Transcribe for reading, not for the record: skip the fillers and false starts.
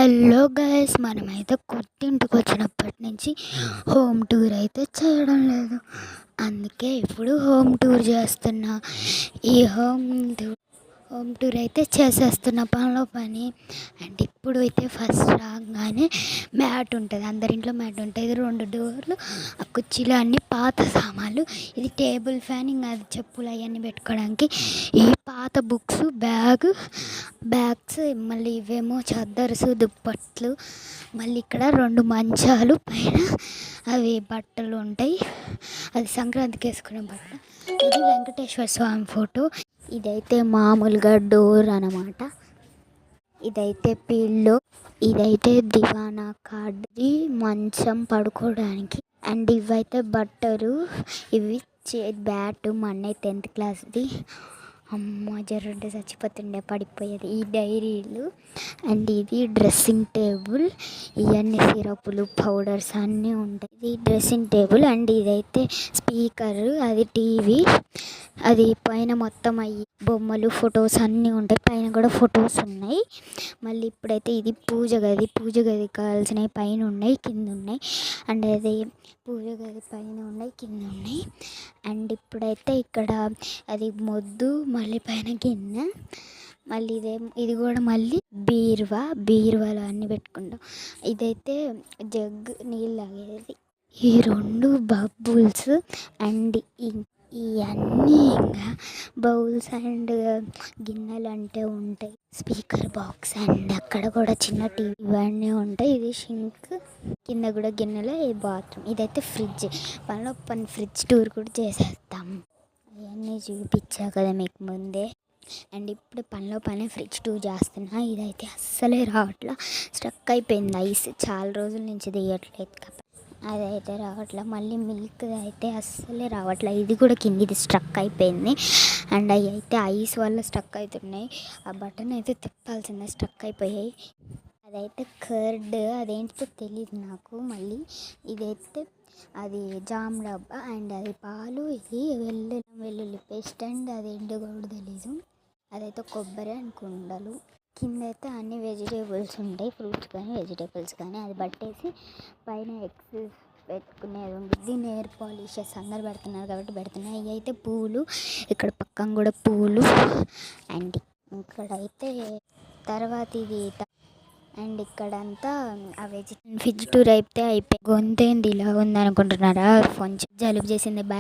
Hello guys, మనమైతే కొత్త ఇంటికి వచ్చినప్పటి నుంచి హోమ్ టూర్ అయితే చేయడం లేదు. అందుకే ఇప్పుడు హోమ్ టూర్ చేస్తున్నా. ఈ హోమ్ టూర్ అయితే చేసేస్తున్న పనిలో పని. అండ్ ఇప్పుడు అయితే ఫస్ట్ రాగానే మ్యాట్ ఉంటుంది, అందరింట్లో మ్యాట్ ఉంటుంది. ఇది 2 డోర్లు, ఆ కుర్చీలు అన్నీ పాత సామాన్లు. ఇది టేబుల్ ఫ్యాన్, ఇంకా అది చెప్పులు అవన్నీ పెట్టుకోవడానికి. ఈ పాత బుక్స్, బ్యాగ్స్, మళ్ళీ ఇవేమో చద్దర్స్, దుప్పట్లు. మళ్ళీ ఇక్కడ 2 మంచాలు, పైన అవి బట్టలు ఉంటాయి. అది సంక్రాంతికి వేసుకునే బట్ట. ఇది వెంకటేశ్వర స్వామి ఫోటో. ఇదైతే మామూలుగా డోర్ అన్నమాట. ఇదైతే పిల్లో, ఇదైతే దివానా కార్డ్, ఇది మంచం పడుకోవడానికి. అండ్ ఇవైతే బట్టలు, ఇవి బ్యాట్. మా అన్నయ్య 10th క్లాస్ది. అమ్మ జర్రుంటే చచ్చిపోతుండే, పడిపోయేది. ఈ డైరీలు. అండ్ ఇది డ్రెస్సింగ్ టేబుల్. ఇవన్నీ సిరపులు, పౌడర్స్ అన్నీ ఉంటాయి. ఇది డ్రెస్సింగ్ టేబుల్. అండ్ ఇదైతే స్పీకర్, అది టీవీ. అది పైన మొత్తం అయ్యి బొమ్మలు, ఫొటోస్ అన్నీ ఉంటాయి. పైన కూడా ఫొటోస్ ఉన్నాయి. మళ్ళీ ఇప్పుడైతే ఇది పూజ గది కావాల్సినవి పైన ఉన్నాయి, కింద ఉన్నాయి. అండ్ అది పూజ గది పైన ఉన్నాయి, కింద ఉన్నాయి. అండ్ ఇప్పుడైతే ఇక్కడ అది మొద్దు, మళ్ళీ పైన గిన్నె. మళ్ళీ ఇది కూడా మళ్ళీ బీరువాలో అన్నీ పెట్టుకుంటాం. ఇదైతే జగ్, నీళ్ళు తాగేది. ఈ 2 బబుల్స్. అండ్ ఇవన్నీ ఇంకా బౌల్స్ అండ్ గిన్నెలు అంటే ఉంటాయి. స్పీకర్ బాక్స్, అండ్ అక్కడ కూడా చిన్న టీవీ, ఇవన్నీ ఉంటాయి. ఇది షింక్, కింద కూడా గిన్నెలు. ఈ బాత్రూమ్. ఇదైతే ఫ్రిడ్జ్. పనిలో పని ఫ్రిడ్జ్ టూర్ కూడా చేసేస్తాం. అవన్నీ చూపించా కదా మీకు ముందే. అండ్ ఇప్పుడు పనిలో పని ఫ్రిడ్జ్ టూర్ చేస్తున్నా. ఇదైతే అస్సలే రావట్లా, స్ట్రక్ అయిపోయింది. ఐస్ చాలా రోజుల నుంచి తీయట్లేదు కదా, అదైతే రావట్లే. మళ్ళీ మిల్క్ అయితే అస్సలే రావట్లే. ఇది కూడా కిందిది స్ట్రక్ అయిపోయింది. అండ్ అవి అయితే ఐస్ వల్ల స్ట్రక్ అవుతున్నాయి. ఆ బటన్ అయితే తిప్పాల్సిందే, స్ట్రక్ అయిపోయాయి. అదైతే కర్డ్, అదేంటో తెలియదు నాకు. మళ్ళీ ఇదైతే అది జామ్ డబ్బా. అండ్ అది పాలు, ఇది వెల్లుల్లి పేస్ట్. అండ్ అదేంటో కూడా తెలీదు. అదైతే కొబ్బరి అండ్ కుండలు. కింద అయితే అన్ని వెజిటేబుల్స్ ఉంటాయి, ఫ్రూట్స్ కానీ వెజిటేబుల్స్ కానీ. అది పట్టేసి పైన ఎగ్స్ పెట్టుకునేది ఉంటుంది. నెయిల్ పాలిషెస్ అందరు పెడుతున్నారు కాబట్టి పెడుతున్నాయి. ఇవి అయితే పూలు, ఇక్కడ పక్కన కూడా పూలు. అండ్ ఇక్కడైతే తర్వాత ఇది. అండ్ ఇక్కడంతా ఆ ఫ్రిడ్జ్ టూర్ అయితే అయిపోయి. గొంతేంది ఇలా ఉందనుకుంటున్నారా? కొంచెం జలుబు చేసింది. బాయ్.